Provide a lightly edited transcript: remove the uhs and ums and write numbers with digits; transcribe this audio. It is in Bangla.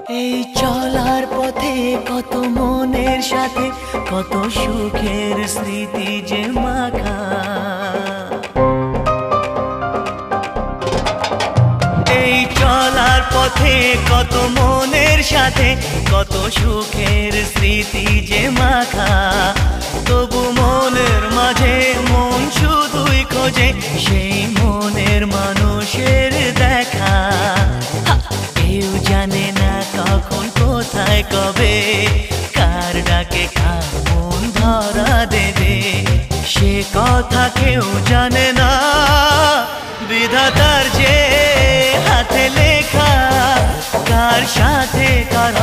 এই চলার পথে কত মনের সাথে কত সুখের স্মৃতি যে মাখা। এই চলার পথে কত মনের সাথে কত সুখের স্মৃতি যে মাখা। তবু মনের মাঝে মন শুধুই খোঁজে সেই মনের মানুষের দেখা। কেউ জানে না কখন কোথায় কবে কার ডাকে কার মন ধরা দেবে, সে কথা কেউ জানে না। বিধাতার যে হাতে লেখা কার সাথে কার